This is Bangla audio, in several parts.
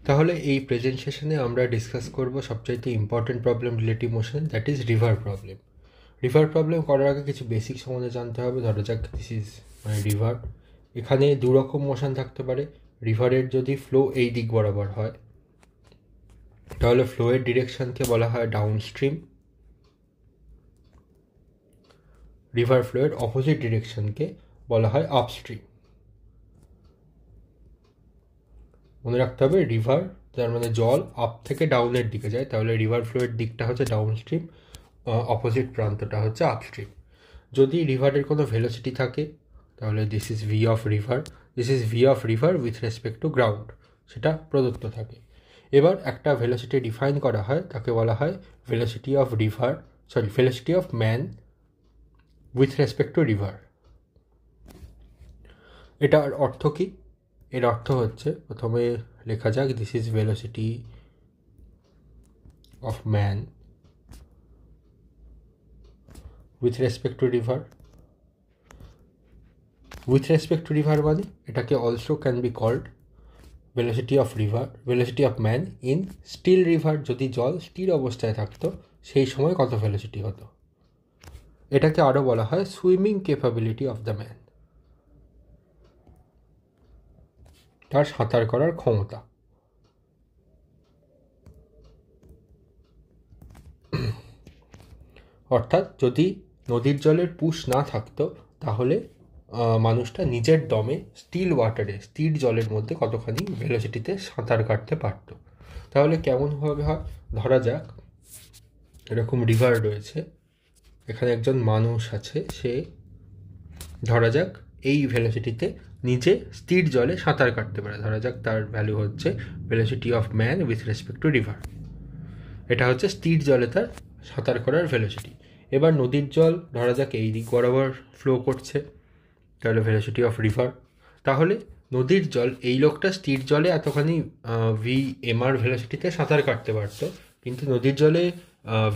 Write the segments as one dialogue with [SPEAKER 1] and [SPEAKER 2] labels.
[SPEAKER 1] তাহলে এই প্রেজেন্ট সেশনে আমরা ডিসকাস করব সবচাইতে important problem relative motion, that is river problem. River problem করার আগে কিছু বেসিক সম্বন্ধে জানতে হবে। ধরা যাক দিস ইজ মানে রিভার। এখানে দুরকম মোশন থাকতে পারে। রিভারের যদি ফ্লো এই দিক বরাবর হয় তাহলে ফ্লোয়ের ডিরেকশনকে বলা হয় ডাউন স্ট্রিম। রিভার ফ্লোয়ের অপোজিট ডিরেকশনকে বলা হয় আপস্ট্রিম। মনে রাখতে হবে রিভার যার মানে জল আপ থেকে ডাউনের দিকে যায়, তাহলে রিভার ফ্লোয়ের দিকটা হচ্ছে ডাউন স্ট্রিম, অপোজিট প্রান্তটা হচ্ছে আপস্ট্রিম। যদি রিভারের কোনো ভেলোসিটি থাকে তাহলে this is V of river, this is V of river with respect two ground, সেটা প্রদত্ত থাকে। এবার একটা ভেলোসিটি ডিফাইন করা হয়, তাকে বলা হয় velocity of river, velocity of man with respect to river. এটার অর্থ কী? এর অর্থ হচ্ছে, প্রথমে লেখা যাক this is velocity of man with respect to river. With respect to river মানে এটাকে also can be called velocity of river, velocity of man in still river. যদি জল স্থির অবস্থায় থাকতো সেই সময় কত ভেলোসিটি হতো। এটাকে আরও বলা হয় swimming capability of the man, তার সাঁতার করার ক্ষমতা। অর্থাৎ যদি নদীর জলের পুশ না থাকতো তাহলে মানুষটা নিজের দমে স্টিল ওয়াটারে, স্থির জলের মধ্যে কতখানি ভেলোসিটিতে সাঁতার কাটতে পারত। তাহলে কেমনভাবে হয়? ধরা যাক এরকম রিভার রয়েছে, এখানে একজন মানুষ আছে, সে ধরা যাক এই ভেলোসিটিতে নিজে স্থির জলে সাঁতার কাটতে পারে। ধরা যাক তার ভ্যালু হচ্ছে velocity of man with respect to river. এটা হচ্ছে স্থির জলে তার সাঁতার করার ভেলোসিটি। এবার নদীর জল ধরা যাক এই দিক বরাবর ফ্লো করছে, তাহলে ভেলোসিটি অফ রিভার। তাহলে নদীর জল, এই লোকটা স্থির জলে এতখানি ভি এমআর ভেলোসিটিতে সাঁতার কাটতে পারত, কিন্তু নদীর জলে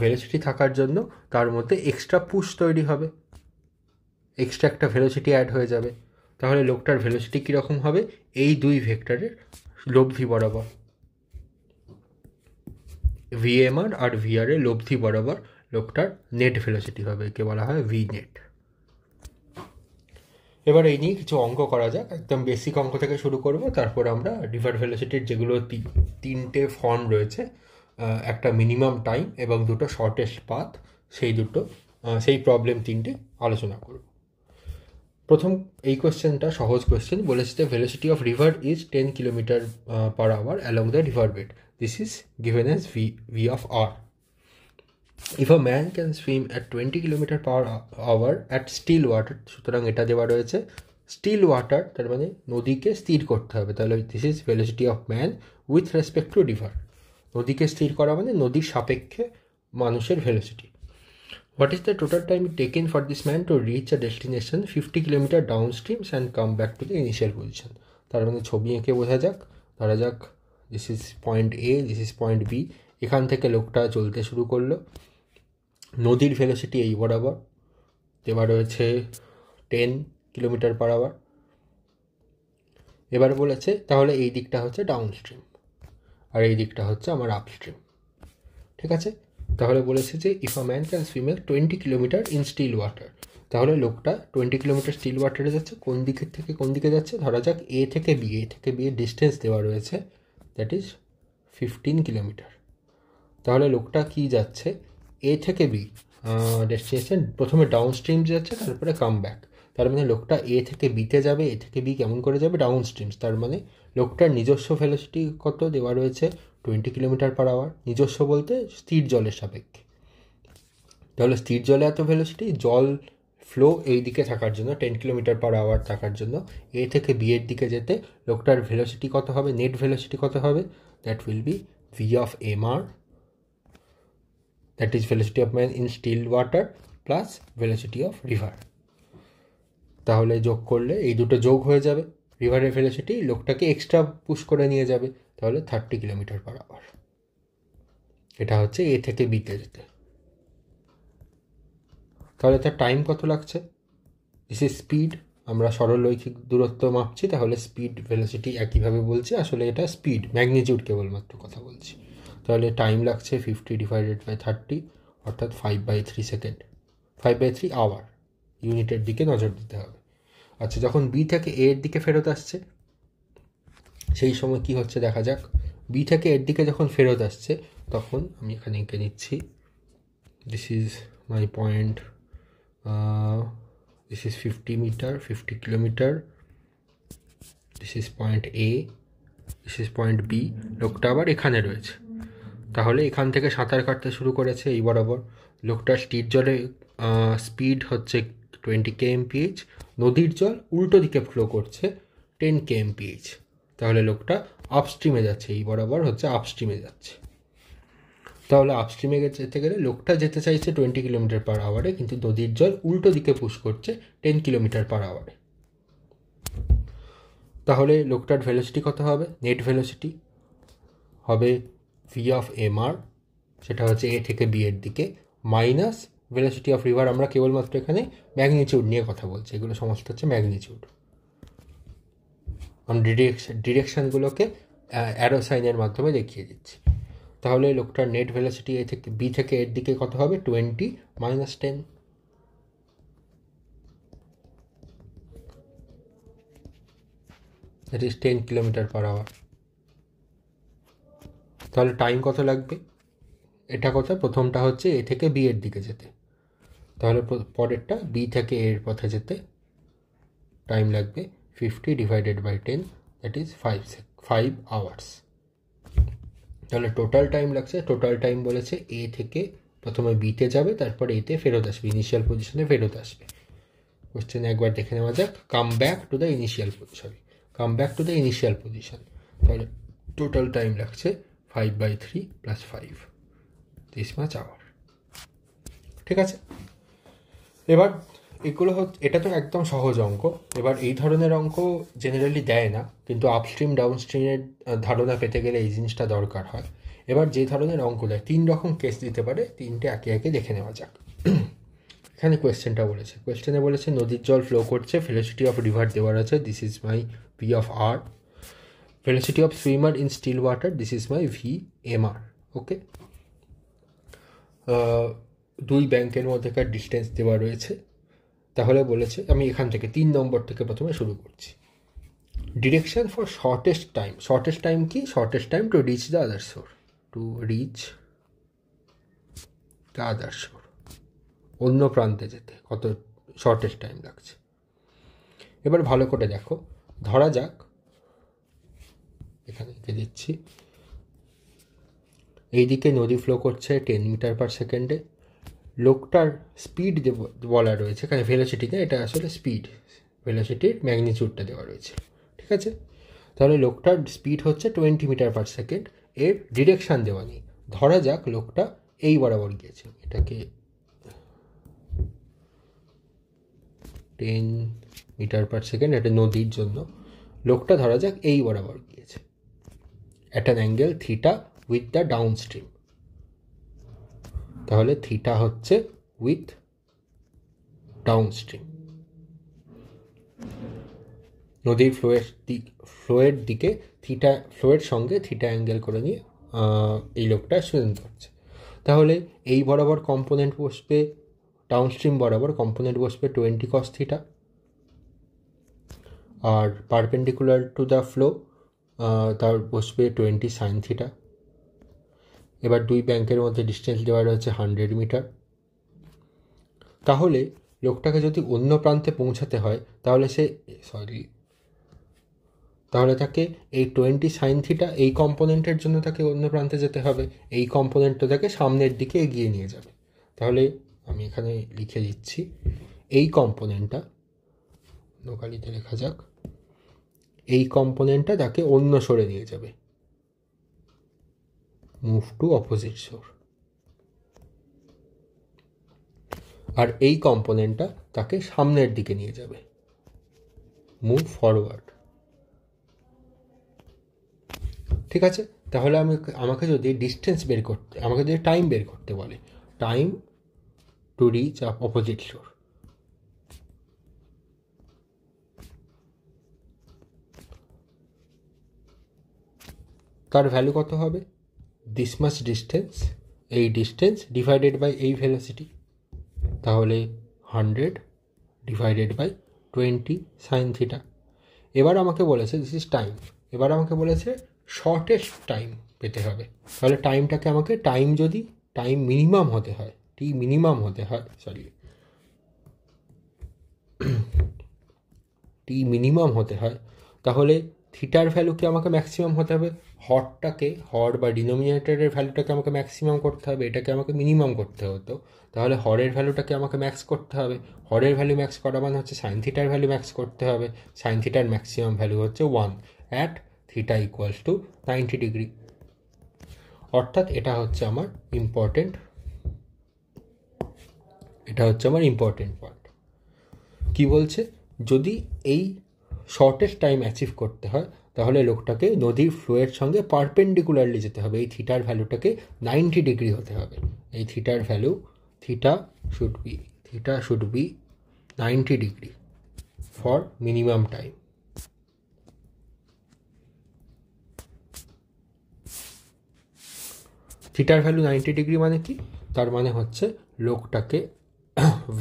[SPEAKER 1] ভেলোসিটি থাকার জন্য তার মধ্যে এক্সট্রা পুশ তৈরি হবে, এক্সট্রা একটা ভেলোসিটি অ্যাড হয়ে যাবে। তাহলে লোকটার ভেলোসিটি কীরকম হবে? এই দুই ভেক্টরের লব্ধি বরাবর, ভিএমআর আর ভিআর এর লব্ধি বরাবর লোকটার নেট ভেলোসিটি হবে, একে বলা হয় ভি নেট। এবার এই নিয়ে কিছু অঙ্ক করা যাক। একদম বেসিক অঙ্ক থেকে শুরু করব, তারপর আমরা রিভার ভেলোসিটির যেগুলো তিনটে ফর্ম রয়েছে, একটা মিনিমাম টাইম এবং দুটো শর্টেস্ট পাথ, সেই প্রবলেম তিনটে আলোচনা করব। প্রথম এই কোয়েশ্চেনটা সহজ কোয়েশ্চেন, বলেছে যে velocity of river is 10 kilometre per hour along the river bed, this is given as V of R. If a man can swim at 20 kilometre per hour at still water, সুতরাং এটা দেওয়া রয়েছে স্টিল ওয়াটার, তার মানে নদীকে স্থির করতে হবে। তাহলে this is velocity of man with respect to river. নদীকে স্থির করা মানে নদীর সাপেক্ষে মানুষের velocity. What is the total time taken for this man to reach a destination 50 kilometre down streams and come back to the initial position. তার মানে ছবি এঁকে বোঝা যাক। ধরা যাক this is point A, this is point B. এখান থেকে লোকটা চলতে শুরু করলো, নদীর ভেলোসিটি এই বরাবর দেওয়া রয়েছে 10 কিলোমিটার পার আওয়ার। এবার বলেছে তাহলে এই দিকটা হচ্ছে ডাউন স্ট্রিম আর এই দিকটা হচ্ছে আমার আপস্ট্রিম, ঠিক আছে? তাহলে বলেছে যে if a man can swim 20 kilometre in still water, তাহলে লোকটা 20 কিলোমিটার স্টিল ওয়াটারে যাচ্ছে। কোন দিকের থেকে কোন দিকে যাচ্ছে? ধরা যাক এ থেকে বি, এ থেকে বি এর ডিস্টেন্স দেওয়া রয়েছে, দ্যাট ইজ 15 কিলোমিটার। তাহলে লোকটা কি যাচ্ছে? এ থেকে বি ডেস্টিনেশন, প্রথমে ডাউন স্ট্রিম যাচ্ছে, তারপরে কাম ব্যাক। তার মানে লোকটা এ থেকে বিতে যাবে, এ থেকে বি কেমন করে যাবে? Down streams. তার মানে লোকটার নিজস্ব ভেলোসিটি কত দেওয়া রয়েছে? 20 কিলোমিটার পার আওয়ার। নিজস্ব বলতে স্থির জলের সাপেক্ষে। তাহলে স্থির জলে এত ভেলোসিটি, জল ফ্লো এই দিকে থাকার জন্য 10 কিলোমিটার পার আওয়ার থাকার জন্য এ থেকে বি এর দিকে যেতে লোকটার ভেলোসিটি কত হবে? নেট ভেলোসিটি কত হবে? That will be V of M R, that is velocity of man in still water plus velocity of river। তাহলে যোগ করলে এই দুটো যোগ হয়ে যাবে, রিভারের ভেলোসিটি লোকটাকে এক্সট্রা পুশ করে নিয়ে যাবে, তাহলে 30 কিলোমিটার পার আওয়ার। এটা হচ্ছে এ থেকে বিতে যেতে। তাহলে তার টাইম কত লাগছে? দিস ইজ স্পিড, আমরা সরলরৈখিক দূরত্ব মাপছি, তাহলে স্পিড ভেলোসিটি একইভাবে বলছি, আসলে এটা স্পিড ম্যাগনিটিউড কেবলমাত্র কথা বলছি। তাহলে টাইম লাগছে 50/30, অর্থাৎ 5/3 সেকেন্ড, 5/3 আওয়ার। ইউনিটের দিকে নজর দিতে হবে। আচ্ছা, যখন বি থেকে এর দিকে ফেরত আসছে সেই সময় কি হচ্ছে দেখা যাক। বি থেকে এর দিকে যখন ফেরত আসছে তখন আমি এখানে এঁকে নিচ্ছি, this is my point, this is 50 kilometre, this is point A, this is point B. লোকটা আবার এখানে রয়েছে, তাহলে এখান থেকে সাঁতার কাটতে শুরু করেছে এই বরাবর। লোকটার স্পিড হচ্ছে 20 kmph, নদীর জল উল্টো দিকে ফ্লো করছে 10 kmph, তাহলে লোকটা আপস্ট্রিমে যাচ্ছে, এই বরাবর হচ্ছে আপস্ট্রিমে যাচ্ছে। তাহলে আপস্ট্রিমে যেতে গেলে লোকটা যেতে চাইছে 20 km/h, কিন্তু নদীর জল উল্টো দিকে পুশ করছে 10 km/h। তাহলে লোকটার ভেলোসিটি কত হবে? নেট ভেলোসিটি হবে ভি অফ এমআর, সেটা হচ্ছে এ থেকে বি এর দিকে, মাইনাস ভেলোসিটি অফ রিভার। আমরা কেবলমাত্র এখানে ম্যাগনিটিউড নিয়ে কথা বলছি, এগুলো সমস্ত হচ্ছে ম্যাগনিটিউড। আমি ডিরেকশানগুলোকে অ্যারো সাইনের মাধ্যমে দেখিয়ে দিচ্ছি। তাহলে লোকটার নেট ভেলোসিটি এ থেকে বি থেকে এর দিকে কত হবে? 20 - 10, দ্যাট ইজ 10 km/h। তাহলে টাইম কত লাগবে? এটা কথা, প্রথমটা হচ্ছে এ থেকে বি এর দিকে যেতে, তাহলে পরেরটা বি থেকে এর পথে যেতে টাইম লাগবে 50/10, দ্যাট ইজ 5 hours। তাহলে টোটাল টাইম লাগছে, টোটাল টাইম বলেছে এ থেকে প্রথমে বিতে যাবে, তারপর এতে ফেরত আসবে, ইনিশিয়াল পজিশনে ফেরত আসবে। কোশ্চেন একবার দেখে নেওয়া যাক, come back to the initial position. তাহলে টোটাল টাইম লাগছে 5/3 + 5, this much hour। ঠিক আছে, এবার এগুলো এটা তো একদম সহজ অঙ্ক। এবার এই ধরনের অঙ্ক জেনারেলি দেয় না, কিন্তু আপস্ট্রিম ডাউনস্ট্রিমের ধারণা পেতে গেলে এই জিনিসটা দরকার হয়। এবার যে ধরনের অঙ্ক দেয় 3 রকম কেস দিতে পারে, 3টে একে একে দেখে নেওয়া যাক। এখানে কোয়েশ্চেনে বলেছে নদীর জল ফ্লো করছে, ভেলোসিটি অফ রিভার দেওয়ার আছে, this is my V of R. Velocity of swimmer in still water, this is my V M R. Okay, দুই ব্যাংকের মধ্যেকার ডিস্টেন্স দেওয়া রয়েছে। তাহলে বলেছে, আমি এখান থেকে 3 নম্বর থেকে প্রথমে শুরু করছি। ডিরেকশন ফর শর্টেস্ট টাইম কি? Shortest time to reach the other শোর, অন্য প্রান্তে যেতে কত শর্টেস্ট টাইম লাগছে। এবার ভালো করে দেখো, ধরা যাক এখানে লিখে দিচ্ছি, এইদিকে নদী ফ্লো করছে 10 m/s। লোকটার স্পিড বলা রয়েছে, এখানে ভেলোসিটিতে, এটা আসলে স্পিড, ভেলোসিটির ম্যাগনিটিউডটা দেওয়া রয়েছে। ঠিক আছে, তাহলে লোকটার স্পিড হচ্ছে 20 m/s, এর ডিরেকশান দেওয়া নেই। ধরা যাক লোকটা এই বরাবর গিয়েছে, এটাকে 10 m/s, এটা নদীর জন্য। লোকটা ধরা যাক এই বরাবর গিয়েছে at an angle theta with the downstream. তাহলে থিটা হচ্ছে উইথ ডাউনস্ট্রিম, নদীর ফ্লোয়ের দিকে ফ্লোয়ের সঙ্গে থিটা অ্যাঙ্গেল করে নিয়ে এই লোকটা সুইম করছে। তাহলে এই বরাবর কম্পোনেন্ট বসবে, ডাউনস্ট্রিম বরাবর কম্পোনেন্ট বসবে 20 cos theta, R perpendicular to the flow তার বসবে 20 sin থিটা। এবার দুই ব্যাংকের মধ্যে ডিস্টেন্স দেওয়া রয়েছে 100 মিটার। তাহলে লোকটাকে যদি অন্য প্রান্তে পৌঁছাতে হয় তাহলে তাকে এই 20 sin থিটা এই কম্পোনেন্টের জন্য তাকে অন্য প্রান্তে যেতে হবে, এই কম্পোনেন্টটা তাকে সামনের দিকে এগিয়ে নিয়ে যাবে। তাহলে আমি এখানে লিখে দিচ্ছি, এই কম্পোনেন্টটা লোকালিতে লেখা যাক, এই কম্পোনেন্টটা তাকে অন্য সরে নিয়ে যাবে, মুভ টু অপোজিট শোর। আর এই কম্পোনেন্টটা তাকে সামনের দিকে নিয়ে যাবে, মুভ ফরওয়ার্ড। ঠিক আছে, তাহলে আমাকে যদি টাইম বের করতে বলে, টাইম টু রিচ অপোজিট শোর, তার ভ্যালু কত হবে? দিস মাচ ডিস্টেন্স, এই ডিস্টেন্স ডিভাইডেড বাই এই ভেলোসিটি, তাহলে 100 ডিভাইডেড বাই 20 সাইন থিটা। এবার আমাকে বলেছে দিস ইজ টাইম, এবার আমাকে বলেছে শর্টেস্ট টাইম পেতে হবে। তাহলে টাইমটাকে আমাকে যদি টাইম মিনিমাম হতে হয়, মিনিমাম হতে হয়, মিনিমাম হতে হয়, তাহলে থিটার ভ্যালুকে আমাকে ম্যাক্সিমাম হতে হবে। হর বা ডিনোমিনেটরের ভ্যালুটাকে আমাকে ম্যাক্সিমাম করতে হবে, এটাকে আমাকে মিনিমাম করতে হতো। তাহলে হরের ভ্যালুটাকে আমাকে ম্যাক্স করতে হবে, হরের ভ্যালু ম্যাক্স করা মানে হচ্ছে সাইন থিটার ভ্যালু ম্যাক্স করতে হবে। সাইন থিটার ম্যাক্সিমাম ভ্যালু হচ্ছে 1 at theta equals to 90 degree. অর্থাৎ এটা হচ্ছে আমার ইম্পর্টেন্ট পয়েন্ট। কি বলছে? যদি এই শর্টেস্ট টাইম অ্যাচিভ করতে হয় তাহলে লোকটাকে নদীর ফ্লোয়ের সঙ্গে পারপেন্ডিকুলারলি যেতে হবে, এই থিটার ভ্যালুটাকে 90 ডিগ্রি হতে হবে। এই থিটার value theta should be 90 degree for minimum time. থিটার ভ্যালু 90 ডিগ্রি মানে কি? তার মানে হচ্ছে লোকটাকে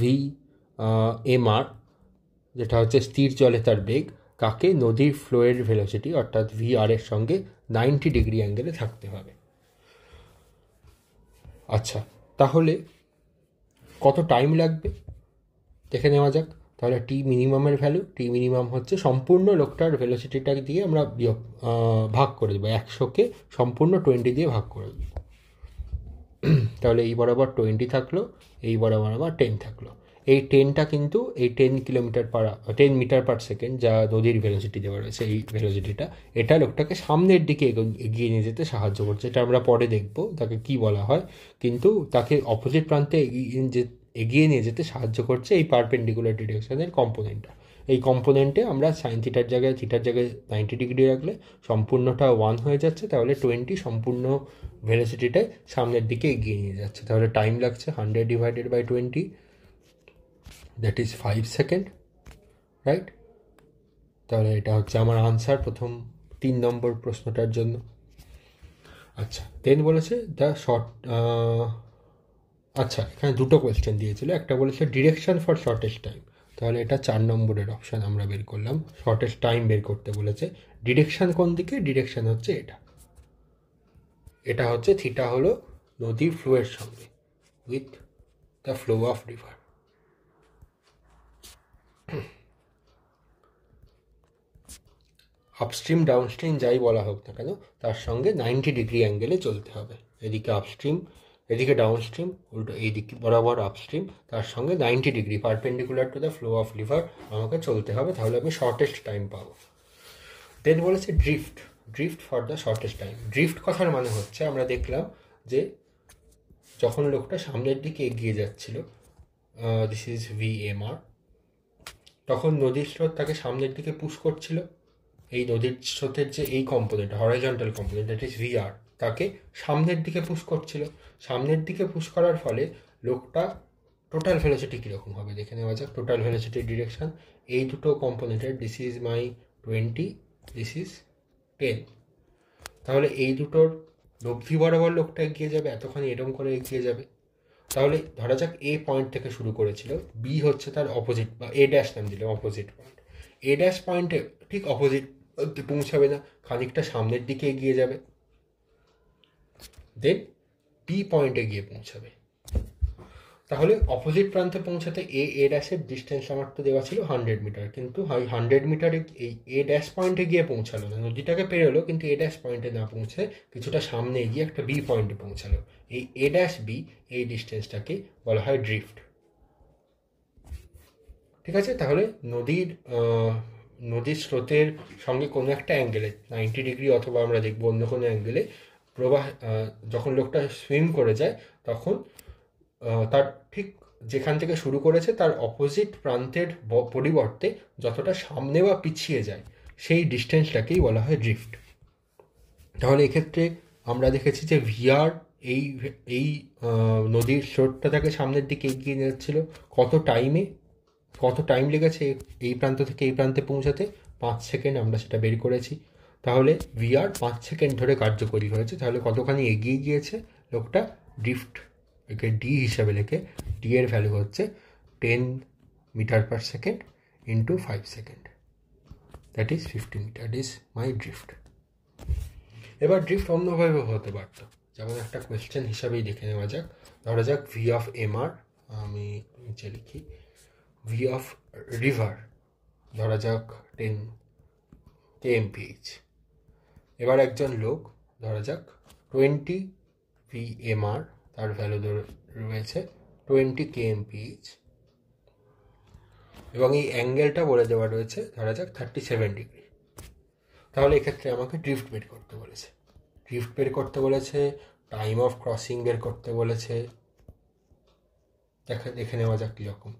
[SPEAKER 1] VMR, যেটা হচ্ছে স্থির জলে তার বেগ, কাকে নদীর ফ্লোয়ের ভেলোসিটি অর্থাৎ VR এর সঙ্গে 90 ডিগ্রি অ্যাঙ্গেলে থাকতে হবে। আচ্ছা, তাহলে কত টাইম লাগবে দেখে নেওয়া যাক। তাহলে মিনিমামের ভ্যালু, মিনিমাম হচ্ছে সম্পূর্ণ লোকটার ভেলোসিটিটা দিয়ে আমরা ভাগ করে দেবো, 100কে সম্পূর্ণ 20 দিয়ে ভাগ করে দেবো। তাহলে এই বরাবর 20 থাকলো, এই বরাবর আবার 10 থাকলো। এই 10টা কিন্তু এই 10 মিটার পার সেকেন্ড যা নদীর ভেলোসিটি দেওয়া রয়েছে, এই ভেলোসিটিটা এটা লোকটাকে সামনের দিকে এগিয়ে নিয়ে যেতে সাহায্য করছে। এটা আমরা পরে দেখবো তাকে কি বলা হয়, কিন্তু তাকে অপোজিট প্রান্তে এগিয়ে নিয়ে যেতে সাহায্য করছে এই পারপেন্ডিকুলার ডিরেকশনের কম্পোনেন্টটা। এই কম্পোনেন্টে আমরা সাইন থিটার জায়গায় 90 ডিগ্রি রাখলে সম্পূর্ণটা 1 হয়ে যাচ্ছে, তাহলে 20 সম্পূর্ণ ভেলোসিটিটাই সামনের দিকে এগিয়ে নিয়ে যাচ্ছে। তাহলে টাইম লাগছে 100 divided by 20, that is 5 second, right? তাহলে এটা হচ্ছে আমার আনসার প্রথম 3 নম্বর প্রশ্নটার জন্য। আচ্ছা, দেন বলেছে আচ্ছা, এখানে দুটো কোয়েশ্চেন দিয়েছিল, একটা বলেছে ডিরেকশন ফর শর্টেস্ট টাইম, তাহলে এটা 4 নম্বরের অপশান আমরা বের করলাম। শর্টেস্ট টাইম বের করতে বলেছে, ডিরেকশন কোন দিকে? ডিরেকশন হচ্ছে এটা হচ্ছে থিটা হলো নদীর ফ্লোয়ের সঙ্গে, with the flow of river. Upstream downstream যাই বলা হোক না কেন তার সঙ্গে 90 ডিগ্রি অ্যাঙ্গেলে চলতে হবে। এদিকে আপস্ট্রিম, এদিকে ডাউনস্ট্রিম, উল্টো এইদিকে বরাবর আপস্ট্রিম, তার সঙ্গে 90 degree perpendicular to the flow of river আমাকে চলতে হবে, তাহলে আমি শর্টেস্ট টাইম পাবো। দেন বলেছে drift for the shortest time. Drift কথার মানে হচ্ছে, আমরা দেখলাম যে যখন লোকটা সামনের দিকে এগিয়ে যাচ্ছিল, দিস ইজ VMR, তখন নদীর স্রোত তাকে সামনের দিকে পুশ করছিল। এই নদীর স্রোতের যে এই component, horizontal component, that is VR, তাকে সামনের দিকে পুশ করছিল। সামনের দিকে পুশ করার ফলে লোকটা টোটাল ভেলোসিটি কীরকম হবে দেখে নেওয়া যাক। টোটাল ভেলোসিটির ডিরেকশন, এই দুটো কম্পোনেন্টের, this is my 20, this is 10, তাহলে এই দুটোর লব্ধি বরাবর লোকটা এগিয়ে যাবে, এতখানি এরম করে এগিয়ে যাবে। তাহলে ধরা যাক এ পয়েন্ট থেকে শুরু করেছিল, বি হচ্ছে তার অপোজিট, বা এ ড্যাশ নাম দিলে অপোজিট পয়েন্ট। এ ড্যাশ পয়েন্টে ঠিক অপোজিট পৌঁছাবে না, খানিকটা সামনের দিকে এগিয়ে যাবে, দেন বি পয়েন্টে গিয়ে পৌঁছাবে। তাহলে অপোজিট প্রান্তে পৌঁছাতে এ ড্যাশের ডিস্টেন্স আমার তো দেওয়া ছিল 100 মিটার, কিন্তু 100 মিটারে এই এ ড্যাশ পয়েন্টে গিয়ে পৌঁছালো না, নদীটাকে পেরোলো কিন্তু এ ড্যাশ পয়েন্টে না পৌঁছে কিছুটা সামনে এগিয়ে একটা বি পয়েন্টে পৌঁছালো। এই এ ড্যাশ বি, এই ডিস্টেন্সটাকে বলা হয় ড্রিফট। ঠিক আছে, তাহলে নদীর স্রোতের সঙ্গে কোনো একটা অ্যাঙ্গেলে 90 ডিগ্রি, অথবা আমরা দেখবো অন্য কোনো অ্যাঙ্গেলে প্রবাহ, যখন লোকটা সুইম করে যায় তখন তার ঠিক যেখান থেকে শুরু করেছে তার অপোজিট প্রান্তের পরিবর্তে যতটা সামনে বা পিছিয়ে যায় সেই ডিস্টেন্সটাকেই বলা হয় ড্রিফট। তাহলে এক্ষেত্রে আমরা দেখেছি যে VR এই নদীর স্রোতটা তাকে সামনের দিকে এগিয়ে নিয়ে যাচ্ছিল কত টাইম লেগেছে এই প্রান্ত থেকে এই প্রান্তে পৌঁছাতে? 5 সেকেন্ড, আমরা সেটা বের করেছি। তাহলে ভিআর 5 সেকেন্ড ধরে কার্যকরী হয়েছে। তাহলে কতখানি এগিয়ে গিয়েছে লোকটা? ড্রিফট একে ডি হিসাবে লেখে, ডি এর ভ্যালু হচ্ছে 10 metre per second into 5 second, that is 50 metre is my drift. এবার ড্রিফট অন্যভাবে হতে পারতো, যেমন একটা কোয়েশ্চেন হিসাবেই দেখে নেওয়া যাক। ধরা যাক ভি অফ এমআর, আমি নিচে লিখি ভি অফ রিভার, ধরা যাক 10 kmph। এবার একজন লোক ধরা যাক 20 VMR, তার ভ্যালু রয়েছে 20 kmph, এবং এই অ্যাঙ্গেলটা বলে দেওয়া রয়েছে ধরা যাক 37 ডিগ্রি। তাহলে এক্ষেত্রে আমাকে ড্রিফট বের করতে বলেছে, ড্রিফট বের করতে বলেছে, টাইম অফ ক্রসিং বের করতে বলেছে। দেখে নেওয়া যাক কীরকম।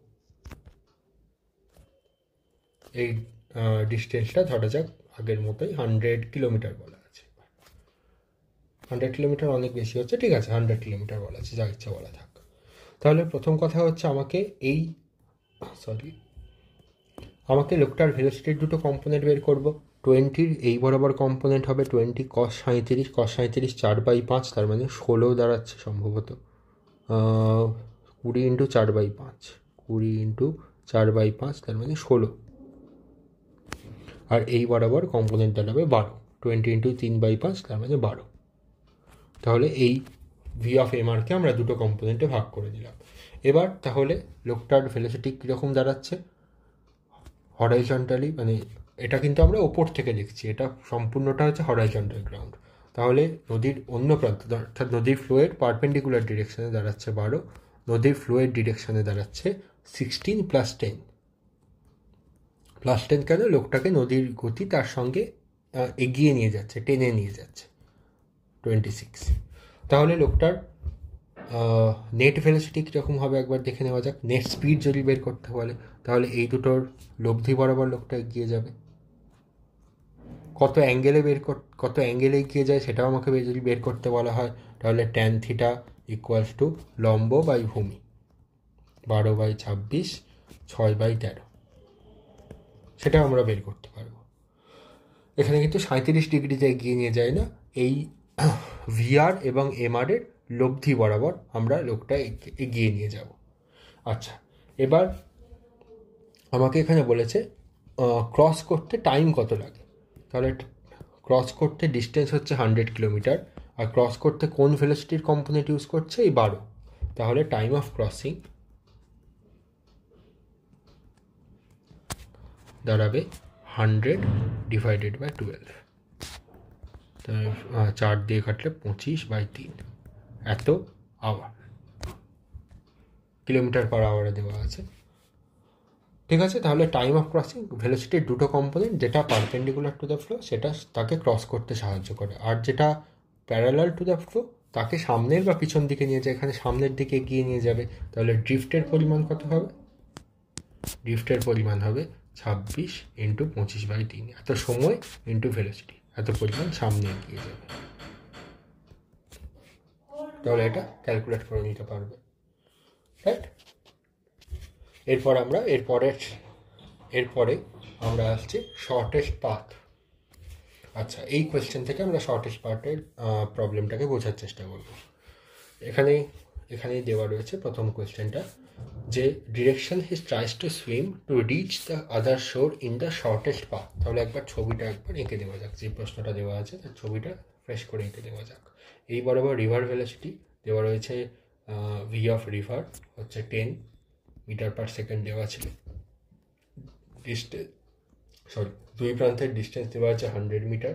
[SPEAKER 1] এই ডিস্টেন্সটা ধরা যাক আগের মতোই 100 কিলোমিটার বলা আছে। 100 কিলোমিটার অনেক বেশি হচ্ছে, ঠিক আছে 100 কিলোমিটার বলা আছে, যা ইচ্ছা বলা থাক। তাহলে প্রথম কথা হচ্ছে আমাকে আমাকে লোকটার ভেলোসিটির দুটো কম্পোনেন্ট বের করব। 20-র এই বরাবর কম্পোনেন্ট হবে 20 cos 37, cos 37 4/5, তার মানে 16 দাঁড়াচ্ছে সম্ভবত, 20 × 4/5, 20 × 4/5, তার মানে 16। আর এই বরাবর কম্পোনেন্ট দাঁড়াবে 12, 20 × 3/5, তার মানে 12। তাহলে এই ভি অফ এমআরকে আমরা দুটো কম্পোনেন্টে ভাগ করে দিলাম। এবার তাহলে লোকটার ভেলোসিটি কীরকম দাঁড়াচ্ছে? হরাইজন্টালি, মানে এটা কিন্তু আমরা ওপর থেকে দেখছি, এটা সম্পূর্ণটা হচ্ছে হরাইজন্টাল গ্রাউন্ড। তাহলে নদীর অন্য প্রান্ত, অর্থাৎ নদীর ফ্লোয়ের পারপেন্ডিকুলার ডিরেকশানে দাঁড়াচ্ছে 12, নদীর ফ্লোয়ের ডিরেকশানে দাঁড়াচ্ছে 16 + 10 + 10 কেন? লোকটাকে নদীর গতি তার সঙ্গে এগিয়ে নিয়ে যাচ্ছে, টেনে নিয়ে যাচ্ছে 26। তাহলে লোকটার নেট ভেলোসিটি কীরকম হবে একবার দেখে নেওয়া যাক। নেট স্পিড যদি বের করতে বলে তাহলে এই দুটোর লব্ধি বরাবর লোকটা এগিয়ে যাবে। কত অ্যাঙ্গেলে এগিয়ে যায় সেটাও আমাকে যদি বের করতে বলা হয়, তাহলে tan θ = লম্ব বাই ভূমি, 12/26, 6/13, সেটাও আমরা বের করতে পারবো। এখানে কিন্তু 37 ডিগ্রিতে এগিয়ে নিয়ে যায় না, এই ভিআর এবং এমআরের লব্ধি বরাবর আমরা লোকটা এগিয়ে নিয়ে যাব। আচ্ছা, এবার আমাকে এখানে বলেছে ক্রস করতে টাইম কত লাগে। তাহলে ক্রস করতে ডিস্টেন্স হচ্ছে 100 কিলোমিটার, আর ক্রস করতে কোন ভেলোসিটির কম্পোনেন্ট ইউজ করছে? এই 12। তাহলে টাইম অফ ক্রসিং দাঁড়াবে 100 / 12, 4 দিয়ে কাটলে 25/3, এত আওয়ার, কিলোমিটার পার আওয়ারে দেওয়া আছে, ঠিক আছে। তাহলে টাইম অফ ক্রসিং ভেলোসিটির দুটো কম্পোনেন্ট, যেটা পারপেন্ডিকুলার টু দ্য ফ্লো সেটা তাকে ক্রস করতে সাহায্য করে, আর যেটা প্যারালাল টু দ্য ফ্লো তাকে সামনের বা পিছন দিকে নিয়ে যায়, এখানে সামনের দিকে এগিয়ে নিয়ে যাবে। তাহলে ড্রিফটের পরিমাণ কত হবে? ড্রিফটের পরিমাণ হবে 26 × 25/3, এত সময় ইন্টু ভেলোসিটি, এত পরিমাণ সামনে এগিয়ে যাবে। তাহলে এটা ক্যালকুলেট করে নিতে পারবে, রাইট? এরপরে আমরা আসছি শর্টেস্ট পাথ। আচ্ছা, এই কোয়েশ্চেন থেকে আমরা শর্টেস্ট পাথের প্রবলেমটাকে বোঝার চেষ্টা করব। এখানেই দেওয়া রয়েছে প্রথম কোয়েশ্চেনটা, যে direction he tries to swim to reach the other শোর ইন দ্য শর্টেস্ট পাথ। তাহলে একবার ছবিটা এঁকে দেওয়া যাক, যে প্রশ্নটা দেওয়া আছে তার ছবিটা ফ্রেশ করে এঁকে দেওয়া যাক। এই বরাবর রিভার ভেলোসিটি দেওয়া রয়েছে, ভি অফ রিভার হচ্ছে 10 মিটার পার সেকেন্ড দেওয়া ছিল, দুই প্রান্তের ডিস্টেন্স দেওয়া আছে 100 মিটার।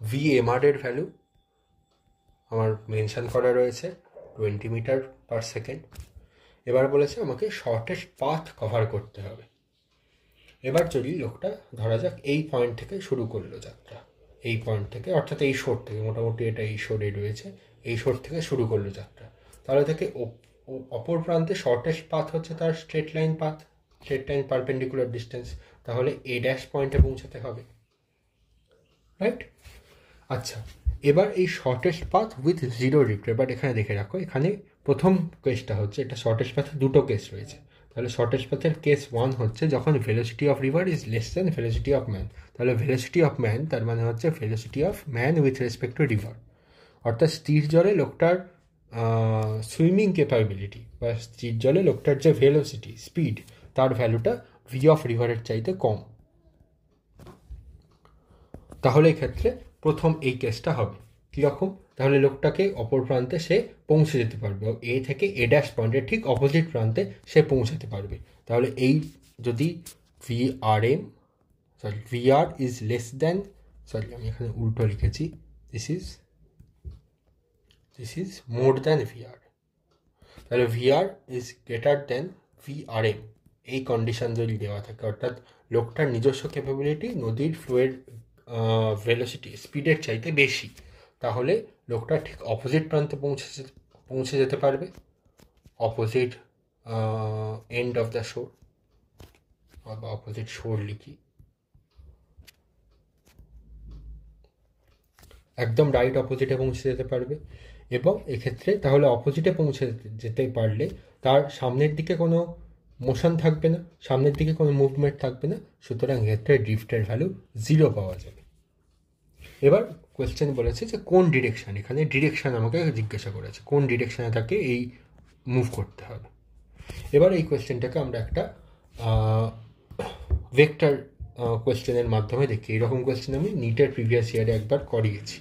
[SPEAKER 1] ভি এমআর ভ্যালু আমার মেনশন করা রয়েছে 20 মিটার পার সেকেন্ড। এবার বলেছে আমাকে শর্টেস্ট পাথ কভার করতে হবে। এবার যদি লোকটা ধরা যাক এই পয়েন্ট থেকে শুরু করলো যাত্রা, এই পয়েন্ট থেকে, অর্থাৎ এই শোর থেকে, মোটামুটি এটা এই শোরে রয়েছে, এই শোর থেকে শুরু করলো যাত্রা, তাহলে থেকে অপর প্রান্তে শর্টেস্ট পাথ হচ্ছে তার straight line path, straight line perpendicular distance, তাহলে এ ড্যাশ পয়েন্টে পৌঁছাতে হবে, রাইট? আচ্ছা, এবার এই শর্টেস্ট পাথ উইথ 0 ড্রিফট, এবার এখানে দেখে রাখো, এখানে প্রথম কেসটা হচ্ছে, এটা শর্টেস্ট পাথে দুটো কেস রয়েছে, তাহলে শর্টেস্ট পাথের কেস 1 হচ্ছে যখন velocity of river is less than velocity of man. তাহলে ভেলোসিটি অফ ম্যান তার মানে হচ্ছে velocity of man with respect to river, অর্থাৎ স্থির জলে লোকটার সুইমিং ক্যাপাবিলিটি বা স্থির জলে লোকটার যে ভেলোসিটি স্পিড তার ভ্যালুটা ভি অফ রিভারের চাইতে কম। তাহলে এক্ষেত্রে প্রথম এই কেসটা হবে কীরকম, তাহলে লোকটাকে অপর প্রান্তে সে পৌঁছে যেতে পারবে, এ থেকে এ ড্যাশ পয়েন্টের ঠিক অপোজিট প্রান্তে সে পৌঁছাতে পারবে। তাহলে এই যদি V R is less than, আমি এখানে উল্টো লিখেছি, this is more than V R, তাহলে V R is greater than V R M, এই কন্ডিশন যদি দেওয়া থাকে, অর্থাৎ লোকটার নিজস্ব ক্যাপাবিলিটি নদীর ফ্লোয়ের ভেলোসিটি স্পিডের চাইতে বেশি, তাহলে লোকটা ঠিক অপোজিট প্রান্তে পৌঁছে যেতে পারবে, অপোজিট এন্ড অফ দ্য শোর, বা অপোজিট শোর লিখি, একদম রাইট অপোজিটে পৌঁছে যেতে পারবে। এবং এক্ষেত্রে তাহলে অপোজিটে পৌঁছে যেতে পারলে তার সামনের দিকে কোনো মোশন থাকবে না, সামনের দিকে কোনো মুভমেন্ট থাকবে না, সুতরাং এক্ষেত্রে ড্রিফটের ভ্যালু 0 পাওয়া যাবে। এবার কোয়েশ্চেন বলেছে যে কোন ডিরেকশান, এখানে ডিরেকশান আমাকে জিজ্ঞাসা করেছে কোন ডিরেকশানে তাকে এই মুভ করতে হবে। এবার এই কোয়েশ্চেনটাকে আমরা একটা ভেক্টর কোয়েশ্চেনের মাধ্যমে দেখি। এরকম কোয়েশ্চেন আমি নিটের প্রিভিয়াস ইয়ারে একবার করিয়েছি,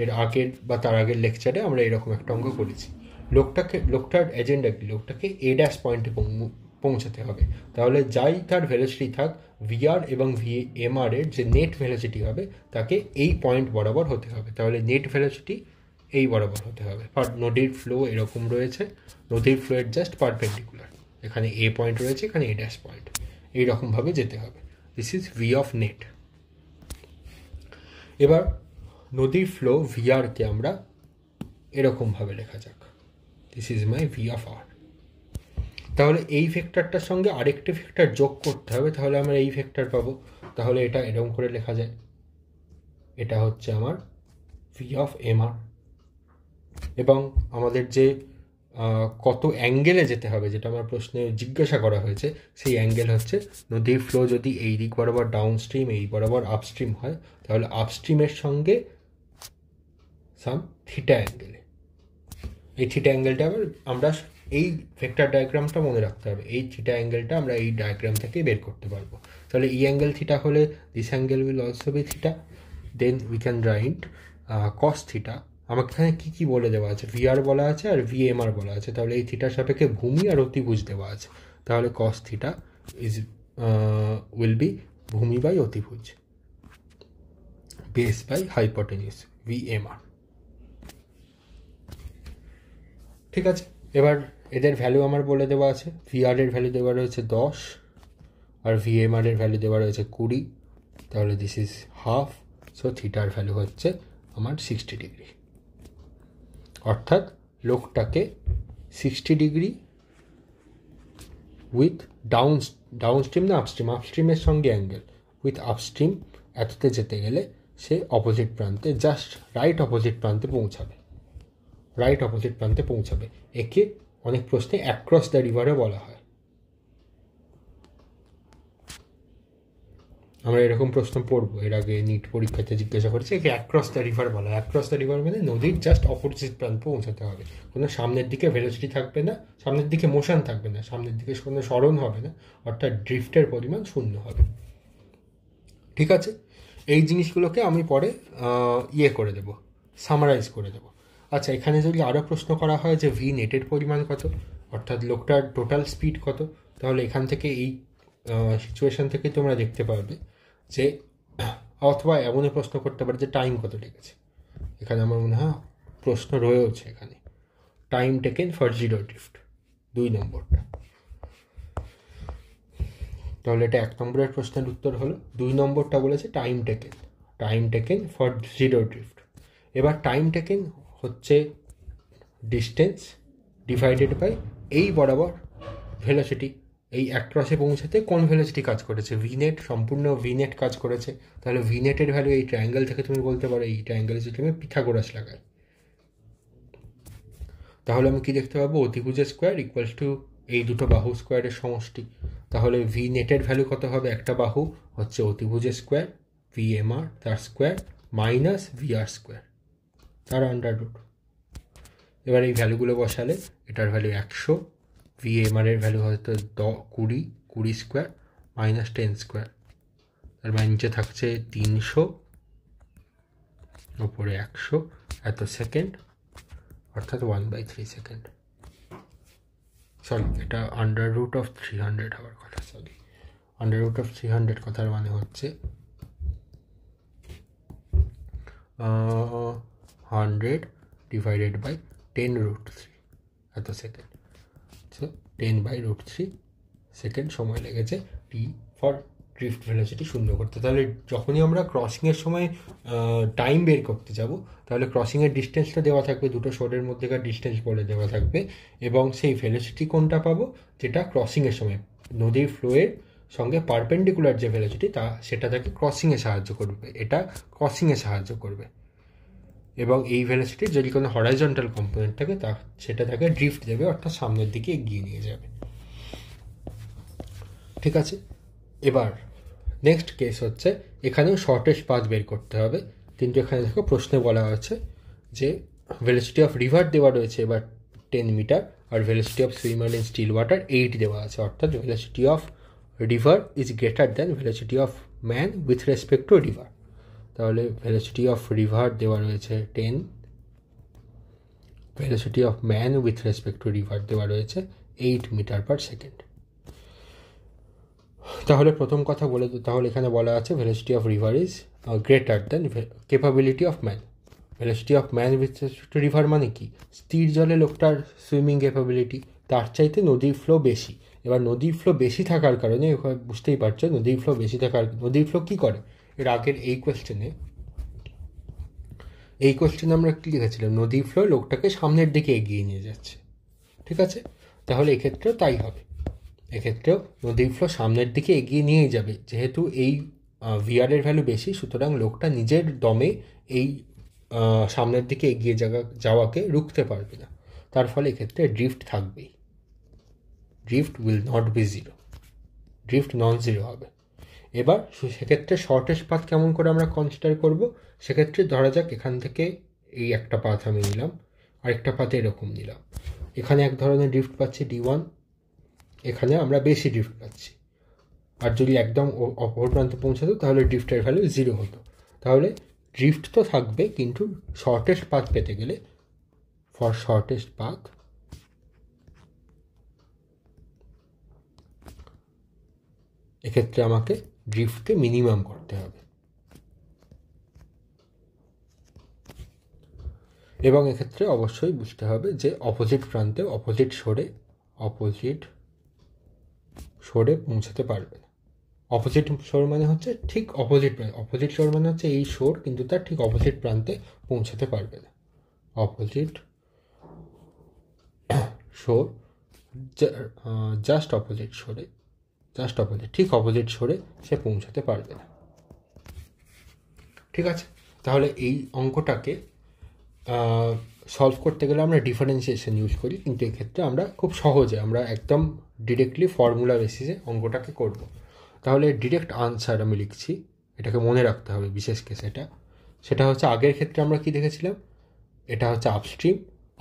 [SPEAKER 1] এর আগের বা তার আগের লেকচারে আমরা এরকম একটা অঙ্ক করেছি। লোকটার এজেন্ডা কি, লোকটাকে এ ড্যাশ পয়েন্টে পৌঁছাতে হবে, তাহলে যাই তার ভেলোসিটি থাক ভিআর এবং ভিএমআর এর যে নেট ভেলোসিটি হবে তাকে এই পয়েন্ট বরাবর হতে হবে, তাহলে নেট ভেলোসিটি এই বরাবর হতে হবে। নদীর ফ্লো এরকম রয়েছে, নদীর ফ্লোয়ের জাস্ট পারপেন্ডিকুলার, এখানে এ পয়েন্ট রয়েছে, এখানে এ ড্যাশ পয়েন্ট, এইরকমভাবে যেতে হবে। This is V of net. এবার নদীর ফ্লো ভিআরকে আমরা এরকমভাবে লেখা যাক, this is my V of R. তাহলে এই ভেক্টরটার সঙ্গে আরেকটি ভেক্টর যোগ করতে হবে, তাহলে আমরা এই ভেক্টর পাবো। তাহলে এটা এরকম করে লেখা যায়, এটা হচ্ছে আমার ভি অফ এম আর। এবং আমাদের যে কত অ্যাঙ্গেলে যেতে হবে, যেটা আমার প্রশ্নে জিজ্ঞাসা করা হয়েছে, সেই অ্যাঙ্গেল হচ্ছে নদীর ফ্লো যদি এই দিক বরাবর ডাউন স্ট্রিম, এই বরাবর আপস্ট্রিম হয়, তাহলে আপস্ট্রিমের সঙ্গে সাম থিটা অ্যাঙ্গেলে, এই থিটা অ্যাঙ্গেলটা আবার আমরা এই ভেক্টর ডায়াগ্রামটা মনে রাখতে হবে, এই থিটা অ্যাঙ্গেলটা আমরা এই ডায়াগ্রাম থেকে বের করতে পারবো। তাহলে এই অ্যাঙ্গেল থিটা হলে this angle will also be theta, then we can write cos theta. আমাকে এখানে কী কী বলে দেওয়া আছে, ভিআর বলা আছে আর ভিএমআর বলা আছে, তাহলে এই থিটার সাপেক্ষে ভূমি আর অতিভুজ দেওয়া আছে, তাহলে cos theta is will be ভূমি বাই অতিভুজ, বেস বাই হাইপোটেনিউস, ভিএমআর। ঠিক আছে, এবার এদের ভ্যালু আমার বলে দেওয়া আছে, ভিআর এর ভ্যালু দেওয়া রয়েছে 10 আর ভিএমআর এর ভ্যালু দেওয়া রয়েছে 20, তাহলে দিস ইজ হাফ, সো থিটার ভ্যালু হচ্ছে আমার 60 ডিগ্রি। অর্থাৎ লোকটাকে 60 ডিগ্রি উইথ ডাউনস্ট্রিম না আপস্ট্রিমের সঙ্গে অ্যাঙ্গেল উইথ আপস্ট্রিম এততে যেতে গেলে সে অপোজিট প্রান্তে, জাস্ট রাইট অপোজিট প্রান্তে পৌঁছাবে। একে অনেক প্রশ্নে অ্যাক্রস দ্য রিভারও বলা হয়। আমরা এরকম প্রশ্ন পড়বো, এর আগে নিট পরীক্ষাতে জিজ্ঞাসা করেছে, একে অ্যাক্রস দ্য রিভার বলা হয়। অ্যাক্রস দ্য রিভার মানে নদীর জাস্ট অপোজিট প্রান্তে পৌঁছাতে হবে, কোনো সামনের দিকে ভেলোসিটি থাকবে না, সামনের দিকে মোশন থাকবে না, সামনের দিকে কোনো সরণ হবে না, অর্থাৎ ড্রিফটের পরিমাণ 0 হবে। ঠিক আছে, এই জিনিসগুলোকে আমি পরে করে দেবো, সামারাইজ করে দেবো। আচ্ছা, এখানে যদি আরও প্রশ্ন করা হয় যে ভি নেটের পরিমাণ কত, অর্থাৎ লোকটার টোটাল স্পিড কত, তাহলে এখান থেকে এই সিচুয়েশান থেকে তোমরা দেখতে পারবে যে, অথবা এমনই প্রশ্ন করতে পারে যে টাইম কত লেগেছে। এখানে আমার মনে হয় প্রশ্ন রয়েছে এখানে, time taken for zero drift, 2 নম্বরটা। তাহলে এটা 1 নম্বরের প্রশ্নের উত্তর হলো। 2 নম্বরটা বলেছে time taken for zero drift. এবার টাইম টেকেন হচ্ছে ডিস্টেন্স ডিভাইডেড বাই এই বরাবর ভেলোসিটি, এই অ্যাক্রসে পৌঁছাতে কোন ভেলোসিটি কাজ করেছে, ভিনেট, সম্পূর্ণ ভিনেট কাজ করেছে। তাহলে ভিনেটের ভ্যালু এই ট্রায়াঙ্গেল থেকে তুমি বলতে পারো, এই ট্রায়াঙ্গেলে যদি আমি পিথাগোরাস লাগাই, তাহলে আমি কি দেখতে পাবো, অতিভুজের স্কোয়ার ইকুয়ালস টু এই দুটো বাহু স্কোয়ারের সমষ্টি। তাহলে ভি নেটের ভ্যালু কত হবে? একটা বাহু হচ্ছে অতিভুজের স্কোয়ার VMR তার স্কোয়ার মাইনাস VR স্কোয়ার তার আন্ডার রুট। এবার এই ভ্যালুগুলো বসালে এটার ভ্যালু 100, VMR এর ভ্যালু হয়তো 20 স্কোয়ার মাইনাস 10 স্কোয়ার, তার মানে নিচে থাকছে 300 ওপরে 100 এত সেকেন্ড, অর্থাৎ 1/3 সেকেন্ড। সরি, এটা আন্ডার রুট অফ 300 হওয়ার কথা। সরি, আন্ডার রুট অফ 300 কথার মানে হচ্ছে 100 ডিভাইডেড বাই 10√3 এত সেকেন্ড। সো 10/√3 সেকেন্ড সময় লেগেছে টি ফর ড্রিফট ভেলোসিটি শূন্য করতে। তাহলে যখনই আমরা ক্রসিংয়ের সময় টাইম বের করতে যাব, তাহলে ক্রসিংয়ের ডিস্টেন্সটা দেওয়া থাকবে, দুটো শোরের মধ্যেকার ডিস্টেন্স বলে দেওয়া থাকবে, এবং সেই ভেলোসিটি কোনটা পাবো? যেটা ক্রসিংয়ের সময় নদীর ফ্লোয়ের সঙ্গে পারপেন্ডিকুলার যে ভেলোসিটি সেটা তাকে ক্রসিংয়ে সাহায্য করবে, এটা ক্রসিংয়ে সাহায্য করবে। এবং এই ভেলোসিটির যদি কোনো হরাইজন্টাল কম্পোনেন্ট থাকে সেটা তাকে ড্রিফট দেবে, অর্থাৎ সামনের দিকে এগিয়ে নিয়ে যাবে। ঠিক আছে, এবার নেক্সট কেস হচ্ছে এখানেও শর্টেস্ট পাথ বের করতে হবে, কিন্তু এখানে দেখো প্রশ্নে বলা আছে যে ভেলোসিটি অফ রিভার দেওয়া রয়েছে এবার 10 মিটার, আর velocity of swimmer in still water 8 দেওয়া আছে, অর্থাৎ velocity of river is greater than velocity of man with respect to river. তাহলে ভেলোসিটি অফ রিভার দেওয়া রয়েছে 10, velocity of man with respect to river দেওয়া রয়েছে 8 মিটার পার সেকেন্ড। তাহলে প্রথম কথা বলে, তাহলে এখানে বলা আছে velocity of river is greater than capability of man. Velocity of man with respect to river মানে কি? স্থির জলে লোকটার সুইমিং ক্যাপাবিলিটি, তার চাইতে নদীর ফ্লো বেশি। এবার নদীর ফ্লো বেশি থাকার কারণে বুঝতেই পারছো, নদীর ফ্লো কী করে? এর আগের এই কোয়েশ্চেনে আমরা কী লিখেছিলাম? নদীর ফ্লো লোকটাকে সামনের দিকে এগিয়ে নিয়ে যাচ্ছে। ঠিক আছে, তাহলে এক্ষেত্রেও তাই হবে, এক্ষেত্রেও নদীর ফ্লো সামনের দিকে এগিয়ে নিয়ে যাবে। যেহেতু এই ভিআরের ভ্যালু বেশি, সুতরাং লোকটা নিজের দমে এই সামনের দিকে এগিয়ে যাওয়াকে রুখতে পারবে না, তার ফলে এক্ষেত্রে ড্রিফট থাকবেই। Drift will not be zero, drift non zero হবে। এবার সেক্ষেত্রে শর্টেস্ট পাথ কেমন করে আমরা কনসিডার করব? সেক্ষেত্রে ধরা যাক এখান থেকে এই একটা পাথ আমি নিলাম, আরেকটা পাথে এরকম নিলাম, এখানে এক ধরনের ড্রিফট পাচ্ছি D1, এখানে আমরা বেশি ড্রিফট পাচ্ছি। আর যদি একদম অপর প্রান্তে পৌঁছাতো তাহলে ড্রিফটের ভ্যালু 0 হতো। তাহলে ড্রিফট তো থাকবে, কিন্তু শর্টেস্ট পাথ পেতে গেলে ফর শর্টেস্ট পাথ এক্ষেত্রে আমাকে ড্রিফটকে মিনিমাম করতে হবে। এবং এক্ষেত্রে অবশ্যই বুঝতে হবে যে অপোজিট প্রান্তে অপোজিট শোরে পৌঁছাতে পারবে না। অপোজিট শোর মানে হচ্ছে ঠিক অপোজিট শোর মানে হচ্ছে এই শোর, কিন্তু তার ঠিক অপোজিট প্রান্তে পৌঁছাতে পারবে না। অপোজিট শোর জাস্ট অপোজিট ঠিক অপোজিট শোরে সে পৌঁছাতে পারবে না। ঠিক আছে, তাহলে এই অঙ্কটাকে সলভ করতে গেলে আমরা ডিফারেন্সিয়েশন ইউজ করি, কিন্তু এক্ষেত্রে আমরা খুব সহজে আমরা একদম ডিরেক্টলি ফর্মুলা বেসিসে অঙ্কটাকে করব। তাহলে ডিরেক্ট আনসার আমি লিখছি, এটাকে মনে রাখতে হবে বিশেষ কেস সেটা হচ্ছে আগের ক্ষেত্রে আমরা কি দেখেছিলাম, এটা হচ্ছে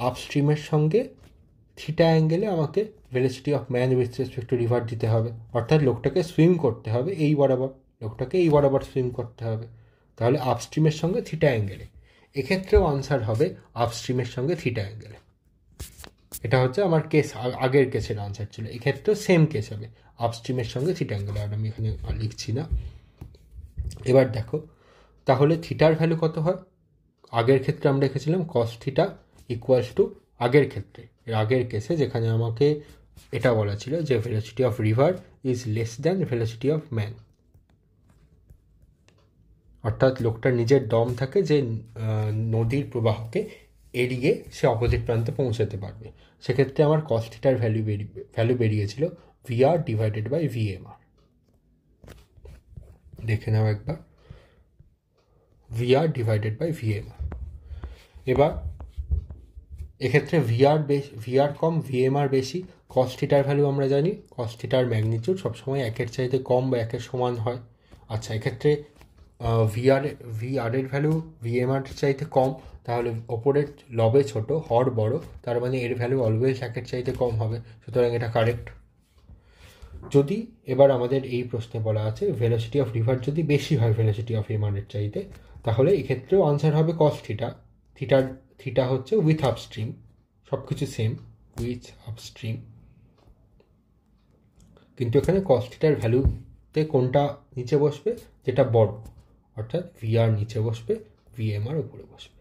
[SPEAKER 1] আপস্ট্রিমের সঙ্গে থিটা অ্যাঙ্গেলে আমাকে velocity of man with respect to river দিতে হবে, অর্থাৎ লোকটাকে সুইম করতে হবে এই বরাবর সুইম করতে হবে। তাহলে আপস্ট্রিমের সঙ্গে থিটা অ্যাঙ্গেলে, এক্ষেত্রেও আনসার হবে আপস্ট্রিমের সঙ্গে থিটা অ্যাঙ্গেলে। এটা হচ্ছে আমার আগের কেসের আনসার ছিল, এক্ষেত্রেও সেম কেস হবে আপস্ট্রিমের সঙ্গে থিটা অ্যাঙ্গেলে, আর আমি এখানে লিখছি না। এবার দেখো তাহলে থিটার ভ্যালু কত হয়? আগের ক্ষেত্রে আমরা রেখেছিলাম কস থিটা ইকুয়ালস টু আগের কেসে যেখানে আমাকে এটা বলা ছিল যে velocity of river is less than velocity of man, অর্থাৎ লোকটার নিজের দম থাকে যে নদীর প্রবাহকে এড়িয়ে সে অপোজিট প্রান্তে পৌঁছাতে পারবে। সেক্ষেত্রে আমার কস থিটার ভ্যালু বেরিয়েছিল VR ডিভাইডেড বাই VMR। দেখে নাও একবার, VR ডিভাইডেড বাই VMR। এবার এক্ষেত্রে VR কম VMR বেশি, কস থিটার ভ্যালু আমরা জানি, কস থিটার ম্যাগনিটিউড সবসময় একের চাইতে কম বা একের সমান হয়। আচ্ছা, এক্ষেত্রে ভিআরের ভ্যালু ভিএমআর চাইতে কম, তাহলে ওপরের লবে ছোট, হর বড়, তার মানে এর ভ্যালু অলওয়েজ একের চাইতে কম হবে, সুতরাং এটা কারেক্ট। যদি এবার আমাদের এই প্রশ্নে বলা আছে ভেলোসিটি অফ রিভার যদি বেশি হয় ভেলোসিটি অফ এমআরের চাইতে, তাহলে এক্ষেত্রেও আনসার হবে কস থিটা। থিটা হচ্ছে উইথ আপস্ট্রিম, সব কিছু সেম, উইথ আপস্ট্রিম, কিন্তু এখানে কস থিটার ভ্যালুতে কোনটা নিচে বসবে, যেটা বড়, অর্থাৎ ভিআর নিচে বসবে, ভিএমআর উপরে বসবে,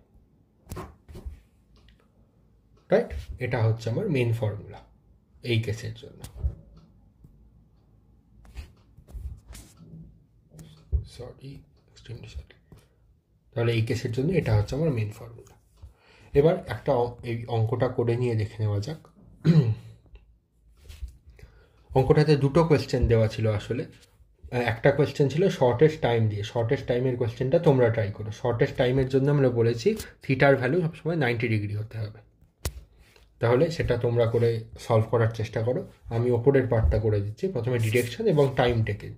[SPEAKER 1] রাইট? এটা হচ্ছে আমার মেন ফর্মুলা এই কেসের জন্য। তাহলে এই কেসের জন্য এটা হচ্ছে আমার মেন ফর্মুলা। এবার একটা এই অঙ্কটা করে নিয়ে দেখে নেওয়া যাক। অঙ্কটাতে দুটো কোয়েশ্চেন দেওয়া ছিল আসলে। একটা কোয়েশ্চেন ছিল শর্টেস্ট টাইম দিয়ে, শর্টেস্ট টাইমের কোয়েশ্চেনটা তোমরা ট্রাই করো। শর্টেস্ট টাইমের জন্য আমরা বলেছি থিটার ভ্যালু সবসময় 90 ডিগ্রি হতে হবে। তাহলে সেটা তোমরা করে সলভ করার চেষ্টা করো। আমি ওপরের পার্টটা করে দিচ্ছি। প্রথমে ডিরেকশন এবং টাইম টেকেন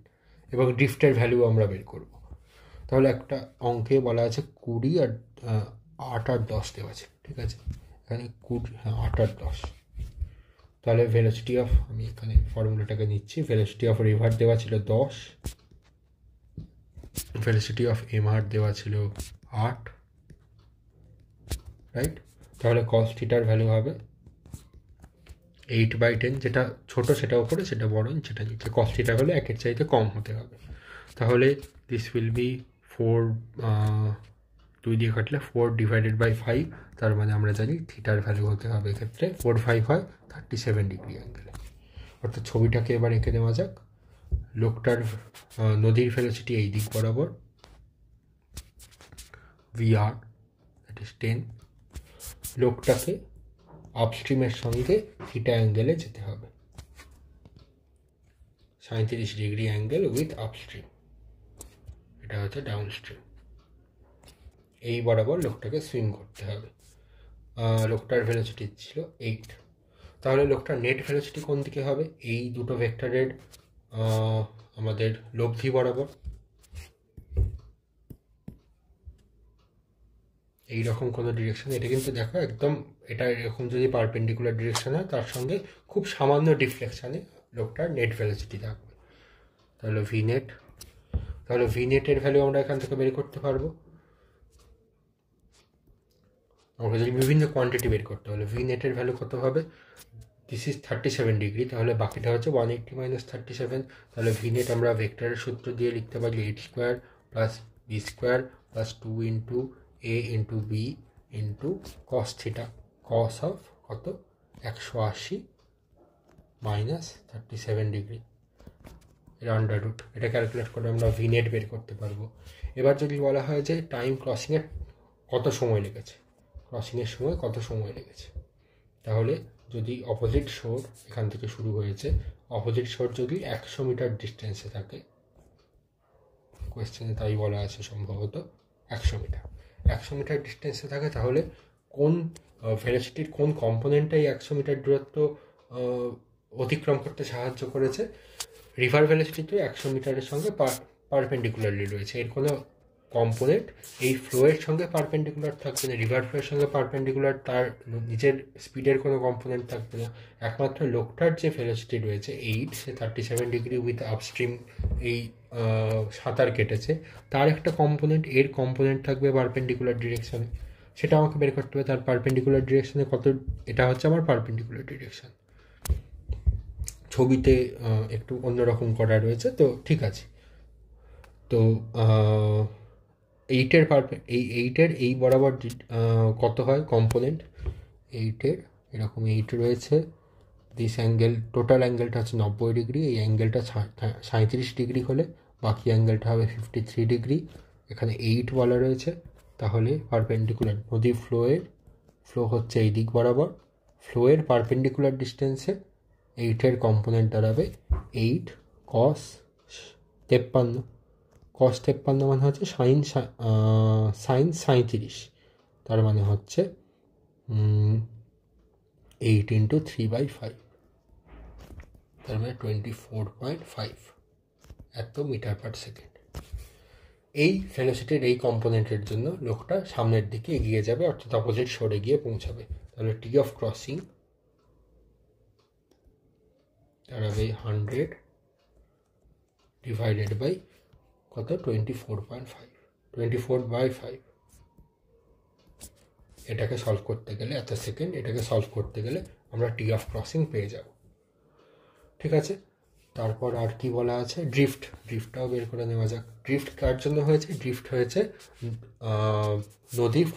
[SPEAKER 1] এবং ড্রিফটের ভ্যালু আমরা বের করব। তাহলে একটা অঙ্কে বলা আছে 20 আর 8 আর 10 দেওয়া আছে, ঠিক আছে? এখানে 8 আর 10, তাহলে ভেলোসিটি অফ, আমি এখানে ফর্মুলাটাকে নিচ্ছি, ভেলোসিটি অফ রিভার দেওয়া ছিল 10, ভেলোসিটি অফ এমআর দেওয়া ছিল 8, রাইট? তাহলে কস থিটার ভ্যালু হবে 8/10, যেটা ছোট সেটা উপরে, সেটা বড় সেটা নিচে। কস থিটার হলে একের চাইতে কম হতে হবে। তাহলে দিস উইল বি 4, 2 দিয়ে কাটলে 4/5, তার মানে আমরা জানি থিটার ভ্যালু হতে হবে এক্ষেত্রে 4/5 হয় 37 ডিগ্রি অ্যাঙ্গেলে। অর্থাৎ ছবিটাকে এবার এঁকে নেওয়া যাক। লোকটার নদীর ভেলোসিটি এই দিক বরাবর, ভিআর দ্যাট ইজ 10, লোকটাকে আপস্ট্রিমের সঙ্গে থিটা অ্যাঙ্গেলে যেতে হবে, 37 ডিগ্রি অ্যাঙ্গেল উইথ আপস্ট্রিম, এটা হচ্ছে ডাউনস্ট্রিম। এই বরাবর লোকটাকে সুইম করতে হবে। লোকটার ভেলোসিটি ছিল 8, তাহলে লোকটার নেট ভেলোসিটি কোন দিকে হবে? এই দুটো ভেক্টরের আমাদের লব্ধি বরাবর, এইরকম কোনো ডিরেকশন। এটা কিন্তু দেখো একদম, এটা এরকম যদি পারপেন্ডিকুলার ডিরেকশন হয়, তার সঙ্গে খুব সামান্য ডিফ্লেকশানে লোকটার নেট ভেলোসিটি থাকবে। তাহলে ভি নেট, তাহলে ভি নেটের ভ্যালু আমরা এখান থেকে বের করতে পারবো। আমরা যদি বিভিন্ন কোয়ান্টিটি বের করতে হলে ভি নেটের ভ্যালু কত হবে? দিস ইজ 37 ডিগ্রি, তাহলে বাকিটা হচ্ছে 180 - 37। তাহলে ভি নেট আমরা ভেক্টরের সূত্র দিয়ে লিখতে পারি h² + b² + 2 × a × b × cos theta, cos of কত? 180 - 37 ডিগ্রি এর আন্ডার রুট। এটা ক্যালকুলেট করে আমরা ভি নেট বের করতে পারবো। এবার যদি বলা হয় যে টাইম ক্রসিংয়ের কত সময় লেগেছে, ক্রসিংয়ের সময় কত সময় লেগেছে, তাহলে যদি অপোজিট শোর এখান থেকে শুরু হয়েছে, অপোজিট শোর যদি 100 মিটার ডিস্টেন্সে থাকে, কোয়েশ্চেনে তাই বলা আছে সম্ভবত 100 মিটার, 100 মিটার ডিস্টেন্সে থাকে, তাহলে কোন ভেলোসিটির কোন কম্পোনেন্টটাই 100 মিটার দূরত্ব অতিক্রম করতে সাহায্য করেছে? রিভার ভেলোসিটি তো 100 মিটারের সঙ্গে পারপেন্ডিকুলারলি রয়েছে, এর কোনো কম্পোনেন্ট এই ফ্লোয়ের সঙ্গে পারপেন্ডিকুলার থাকবে না, রিভার ফ্লোয়ের সঙ্গে পারপেন্ডিকুলার তার নিজের স্পিডের কোনো কম্পোনেন্ট থাকবে না। একমাত্র লোকটার যে ভেলোসিটি রয়েছে 8, সে 37 ডিগ্রি উইথ আপস্ট্রিম এই সাঁতার কেটেছে, তার একটা কম্পোনেন্ট, এর কম্পোনেন্ট থাকবে পারপেন্ডিকুলার ডিরেকশনে, সেটা আমাকে বের করতে হবে। তার পারপেন্ডিকুলার ডিরেকশনে কত, এটা হচ্ছে আমার পারপেন্ডিকুলার ডিরেকশন। ছবিতে একটু অন্যরকম করা রয়েছে, তো ঠিক আছে। তো 8-এর এইটের এই বরাবর কত হয় কম্পোনেন্ট? 8-এর এরকম 8 রয়েছে, দিস অ্যাঙ্গেল, টোটাল অ্যাঙ্গেলটা হচ্ছে 90 ডিগ্রি, এই অ্যাঙ্গেলটা 37 ডিগ্রি হলে বাকি অ্যাঙ্গেলটা হবে 53 ডিগ্রি। এখানে 8 বলা রয়েছে, তাহলে পারপেন্ডিকুলার নদীর ফ্লো হচ্ছে এই দিক বরাবর, ফ্লোয়ের পারপেন্ডিকুলার ডিস্টেন্সে 8-এর কম্পোনেন্ট দাঁড়াবে 8 cos 53, cos 53 মানে হচ্ছে sin 37, তার মানে হচ্ছে 8 × 3/5, তার মানে 24.5 এত মিটার পার সেকেন্ড। এই ভেলোসিটির এই কম্পোনেন্টের জন্য লোকটা সামনের দিকে এগিয়ে যাবে, অর্থাৎ অপোজিট সরে গিয়ে পৌঁছাবে। তাহলে টি অফ ক্রসিং দাঁড়াবে 100 ডিভাইডেড বাই কত, 24/5। এটাকে সলভ করতে গেলে এত সেকেন্ড, এটাকে সলভ করতে গেলে আমরা টি অফ ক্রসিং পেয়ে যাব। ঠিক আছে, তারপর আর কি বলা আছে, ড্রিফটটাও বের করে নেওয়া যাক। ড্রিফট কার জন্য হয়েছে? ড্রিফট হয়েছে নদীর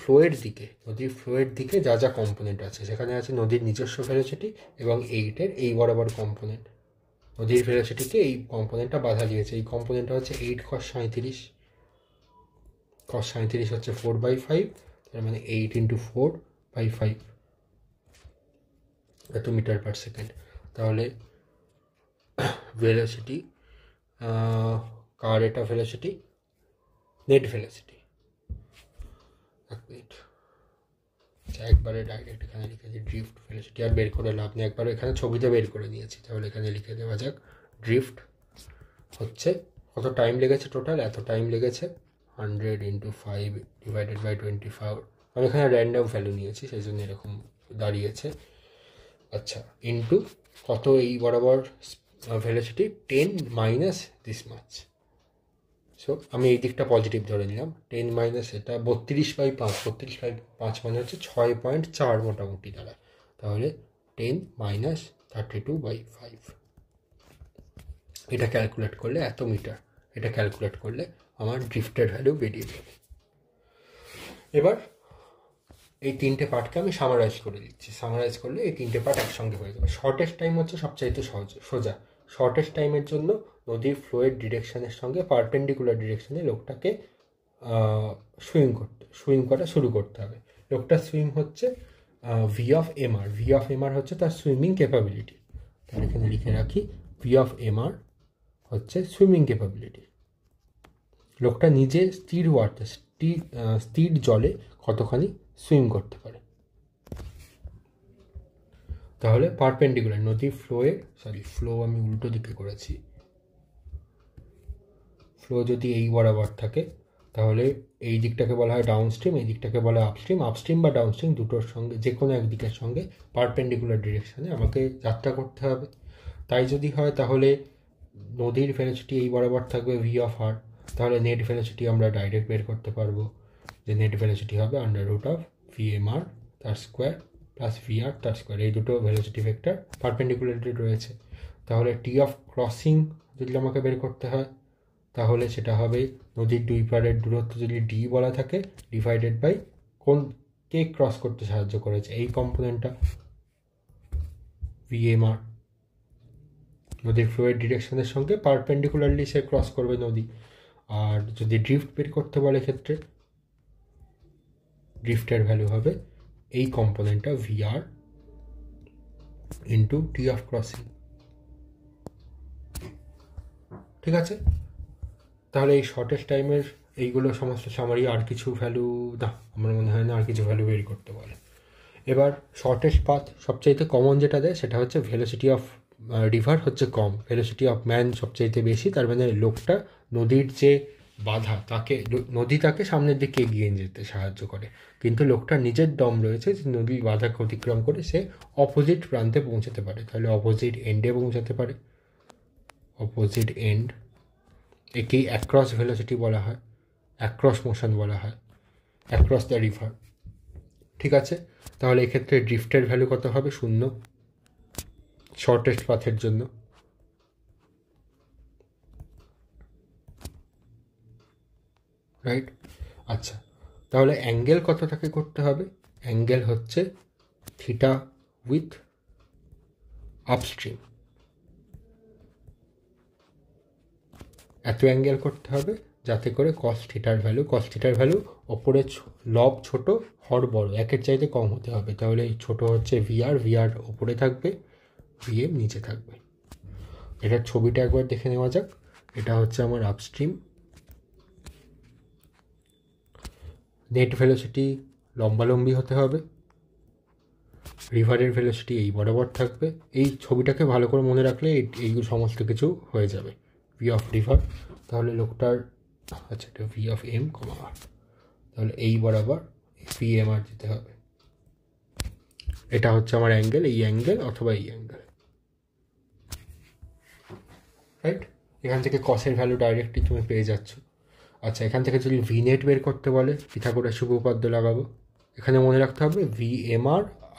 [SPEAKER 1] ফ্লোয়ের দিকে যা যা কম্পোনেন্ট আছে, সেখানে আছে নদীর নিজস্ব ভেলোসিটি এবং এইটের এই বরাবর কম্পোনেন্ট। নদীর ভেলোসিটিকে এই কম্পোনেন্টটা বাধা দিয়েছে। এই কম্পোনেন্টটা হচ্ছে 8 cos 37। cos 37 হচ্ছে 4/5, তার মানে 8 × 4/5 এত মিটার পার সেকেন্ড। তাহলে ভেলোসিটি কার এটা ভেলোসিটি, নেট ভেলোসিটি। এক মিনিট, একবারে ডাইরেক্ট এখানে লিখেছি ড্রিফট ভেলোসিটি, আর বের করে লাভ নেই, একবার এখানে ছবিতে বের করে নিয়েছি। তাহলে এখানে লিখে দেওয়া যাক ড্রিফট হচ্ছে, কত টাইম লেগেছে টোটাল, এত টাইম লেগেছে 100 × 5 ডিভাইডেড বাই 24। আমি এখানে র্যান্ডম ভ্যালু নিয়েছি, সেই জন্য এরকম দাঁড়িয়েছে। আচ্ছা, ইন্টু কত এই বরাবর ভেলোসিটি, 10 - দিস মাচ। সো আমি এই দিকটা পজিটিভ ধরে নিলাম। 10 - এটা 32/5, 32/5 মানে হচ্ছে 6.4 মোটামুটি দাঁড়ায়। তাহলে 10 - 32/5, এটা ক্যালকুলেট করলে এত মিটার, এটা ক্যালকুলেট করলে আমার ড্রিফটের ভ্যালু বেরিয়ে যাবে। এবার এই তিনটে পার্টকে আমি সামারাইজ করে দিচ্ছি। সামারাইজ করলে এই তিনটে পার্ট একসঙ্গে হয়ে যাবে। শর্টেস্ট টাইম হচ্ছে সবচাইতে সোজা। শর্টেস্ট টাইমের জন্য নদীর ফ্লোয়ের ডিরেকশনের সঙ্গে পারপেন্ডিকুলার ডিরেকশনে লোকটাকে সুইম করা শুরু করতে হবে। লোকটার সুইম হচ্ছে V of MR. V of MR হচ্ছে তার সুইমিং ক্যাপাবিলিটি। তাহলে এখানে লিখে রাখি ভি অফ এমআর হচ্ছে সুইমিং ক্যাপাবিলিটি। লোকটা নিজে স্থির জলে কতখানি সুইম করতে পারে। তাহলে পারপেন্ডিকুলার নদীর ফ্লো আমি উল্টো দিকে করেছি। ফ্লো যদি এই বরাবর থাকে তাহলে এই দিকটাকে বলা হয় ডাউনস্ট্রিম, এই দিকটাকে বলা হয় আপস্ট্রিম। আপস্ট্রিম বা ডাউনস্ট্রিম দুটোর সঙ্গে যে কোনো একদিকের সঙ্গে পারপেন্ডিকুলার ডিরেকশনে আমাকে যাত্রা করতে হবে। তাই যদি হয় তাহলে নদীর ভেলোসিটি এই বরাবর থাকবে ভি অফ আর। তাহলে নেট ভেলোসিটি আমরা ডাইরেক্ট বের করতে পারবো, যে নেট ভেলোসিটি হবে √VMR তার স্কোয়ার প্লাস VR তার স্কোয়ার। এই দুটো ভেলোসিটি ভেক্টর পারপেন্ডিকুলারলি রয়েছে। তাহলে টি অফ ক্রসিং যদি আমাকে বের করতে হয় তাহলে সেটা হবে নদীর দুই পাড়ের দূরত্ব যদি ডি বলা থাকে ডিভাইডেড বাই কে ক্রস করতে সাহায্য করেছে, এই কম্পোনেন্টটা VMR। নদীর ফ্লোয়ের ডিরেকশনের সঙ্গে পারপেন্ডিকুলারলি সে ক্রস করবে নদী। আর যদি ড্রিফট বের করতে বলে ক্ষেত্রে ড্রিফটের ভ্যালু হবে এই কম্পোনেন্টটা VR into T of crossing. ঠিক আছে, তাহলে এই শর্টেস্ট টাইমের এইগুলো সমস্ত সামারি। আর কিছু ভ্যালু না, আমার মনে হয় না আর কিছু ভ্যালু বের করতে বলে। এবার শর্টেস্ট পাথ সবচাইতে কমন যেটা দেয় সেটা হচ্ছে ভেলোসিটি অফ রিভার হচ্ছে কম, ভেলোসিটি অফ ম্যান সবচাইতে বেশি। তার মানে লোকটা নদীর যে বাধা, নদী তাকে সামনের দিকে এগিয়ে যেতে সাহায্য করে, কিন্তু লোকটার নিজের দম রয়েছে যে নদীর বাধাকে অতিক্রম করে সে অপোজিট প্রান্তে পৌঁছাতে পারে। তাহলে অপোজিট এন্ডে পৌঁছাতে পারে। অপোজিট এন্ড একেই অ্যাক্রস ভেলোসিটি বলা হয়, অ্যাক্রস মোশন বলা হয়, অ্যাক্রস দ্য রিভার। ঠিক আছে, তাহলে এক্ষেত্রে ড্রিফটের ভ্যালু কত হবে? 0, শর্টেস্ট পাথের জন্য। রাইট, আচ্ছা, তাহলে অ্যাঙ্গেল কত তাকে করতে হবে? অ্যাঙ্গেল হচ্ছে থিটা উইথ আপস্ট্রিম। এত অ্যাঙ্গেল করতে হবে যাতে করে কস থিটার ভ্যালু ওপরে লব ছোট হর বড়, একের চাইতে কম হতে হবে। তাহলে এই ছোটো হচ্ছে VR ওপরে থাকবে, VM নিচে থাকবে। এটার ছবিটা একবার দেখে নেওয়া যাক। এটা হচ্ছে আমার আপস্ট্রিম। নেট ভেলোসিটি লম্বালম্বি হতে হবে, রিভারের ভেলোসিটি এই বরাবর থাকবে। এই ছবিটাকে ভালো করে মনে রাখলে এইগুলো সমস্ত কিছু হয়ে যাবে। ভি অফ রিভার, তাহলে লোকটার, আচ্ছা এটা ভি অফ এম কমা আর, তাহলে এই বরাবর ভি এম আর দিতে হবে। এটা হচ্ছে আমার অ্যাঙ্গেল, এই অ্যাঙ্গেল অথবা এই অ্যাঙ্গেল, রাইট? এখান থেকে কসের ভ্যালু ডাইরেক্টলি তুমি পেয়ে যাচ্ছ। আচ্ছা, এখান থেকে যদি ভি নেট বের করতে বলে, পিথাগোরাস উপপাদ্য লাগাবো। এখানে মনে রাখতে হবে ভি এম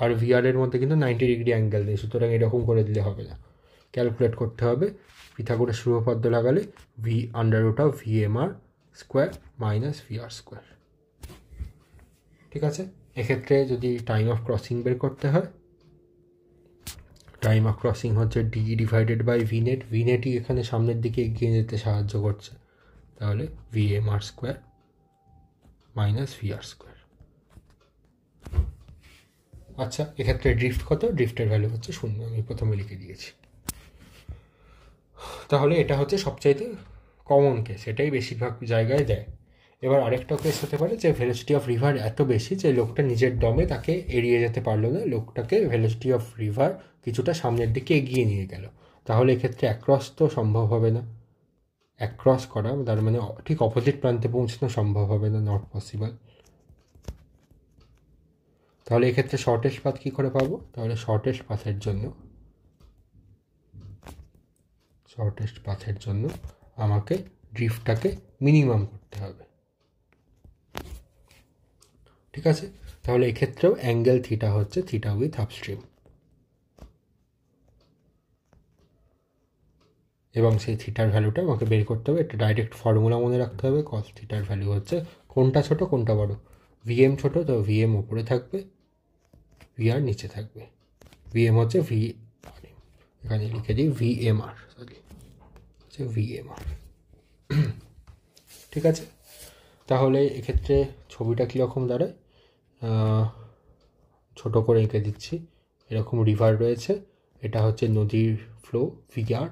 [SPEAKER 1] আর ভি আর এর মধ্যে কিন্তু 90 ডিগ্রি অ্যাঙ্গেল নেই, সুতরাং এরকম করে দিলে হবে না, ক্যালকুলেট করতে হবে। পিথাগোরাস উপপাদ্য লাগালে V under root of V M R square minus V R square. ঠিক আছে, এক্ষেত্রে যদি টাইম অফ ক্রসিং বের করতে হয়, টাইম অফ ক্রসিং হচ্ছে D divided by V net. V নেটই এখানে সামনের দিকে এগিয়ে যেতে সাহায্য করছে, তাহলে V M R square minus V R square. আচ্ছা, এক্ষেত্রে ড্রিফট কত? ড্রিফটের ভ্যালু হচ্ছে 0, আমি প্রথমে লিখে দিয়েছি। তাহলে এটা হচ্ছে সবচাইতে কমন কেস, এটাই বেশিরভাগ জায়গায় দেয়। এবার আরেকটা কেস হতে পারে যে ভেলোসিটি অফ রিভার এত বেশি যে লোকটা নিজের দমে তাকে এড়িয়ে যেতে পারলো না, লোকটাকে ভেলোসিটি অফ রিভার কিছুটা সামনের দিকে এগিয়ে নিয়ে গেল। তাহলে এক্ষেত্রে অ্যাক্রস তো সম্ভব হবে না, অ্যাক্রস করা তার মানে ঠিক অপোজিট প্রান্তে পৌঁছানো সম্ভব হবে না, নট পসিবল। তাহলে এক্ষেত্রে শর্টেস্ট পাথ কী করে পাবো? তাহলে শর্টেস্ট পাথের জন্য আমাকে ড্রিফটটাকে মিনিমাম করতে হবে। ঠিক আছে, তাহলে এক্ষেত্রেও অ্যাঙ্গেল থিটা হচ্ছে থিটা উইথ আপস্ট্রিম, এবং সেই থিটার ভ্যালুটা আমাকে বের করতে হবে। একটা ডাইরেক্ট ফর্মুলা মনে রাখতে হবে, কস থিটার ভ্যালু হচ্ছে কোনটা ছোট কোনটা বড়। ভিএম ছোট, তো ভিএম উপরে থাকবে, ভিআর নিচে থাকবে। ভিএম হচ্ছে এখানে লিখে দিই ভিএমআর, সরি হচ্ছে ভিএমআর। ঠিক আছে, তাহলে এক্ষেত্রে ছবিটা কীরকম দাঁড়ায়, ছোট করে এঁকে দিচ্ছি। এরকম রিভার রয়েছে, এটা হচ্ছে নদীর ফ্লো ভিআর,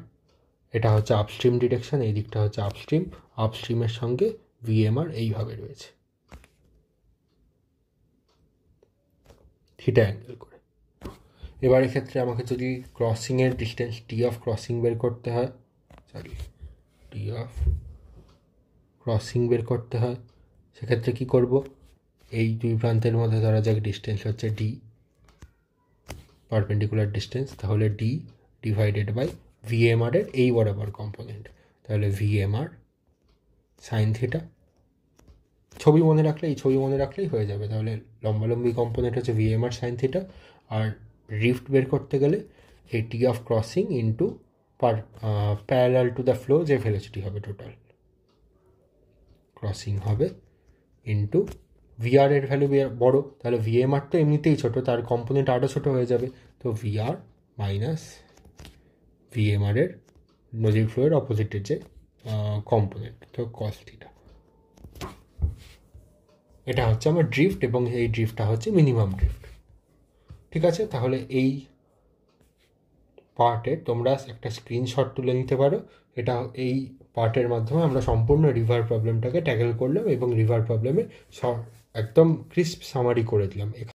[SPEAKER 1] এটা হচ্ছে আপস্ট্রিম ডিরেকশন, এই দিকটা হচ্ছে আপস্ট্রিম, আপস্ট্রিমের সঙ্গে ভিএমআর এইভাবে রয়েছে থিটা অ্যাঙ্গেল করে। এবার এক্ষেত্রে আমাকে যদি ক্রসিংয়ের ডিস্টেন্স টি অফ ক্রসিং বের করতে হয়, সেক্ষেত্রে কি করব? এই দুই প্রান্তের মধ্যে ধরা যাক ডিস্টেন্স হচ্ছে ডি, পারপেন্ডিকুলার ডিস্টেন্স, তাহলে ডি ডিভাইডেড বাই ভিএমআর এর এই বরাবর কম্পোনেন্ট, তাহলে ভিএমআর সাইন থিটা। ছবি মনে রাখলেই হয়ে যাবে। তাহলে লম্বালম্বি কম্পোনেন্ট হচ্ছে ভিএমআর সাইন থিটা, আর ড্রিফট বের করতে গেলে এই T of crossing into parallel to the flow যে ভেলোসিটি হবে টোটাল ক্রসিং হবে ইন্টু ভিআর এর ভ্যালু বড়, তাহলে ভিএমআর তো এমনিতেই ছোটো, তার কম্পোনেন্ট আরও ছোটো হয়ে যাবে, তো ভিআর মাইনাস ভিএমআর এর নদীর ফ্লোয়ের অপোজিটের যে কম্পোনেন্ট, তো কস থিটা। এটা হচ্ছে আমার ড্রিফট, এবং এই ড্রিফটটা হচ্ছে মিনিমাম ড্রিফট। ঠিক আছে, তাহলে এই পার্টে তোমরা একটা স্ক্রিনশট তুলে নিতে পারো। এই পার্টের মাধ্যমে আমরা সম্পূর্ণ রিভার প্রবলেমটাকে ট্যাকেল করলাম, এবং রিভার প্রবলেমের একদম ক্রিস্প সামারি করে দিলাম। এখানে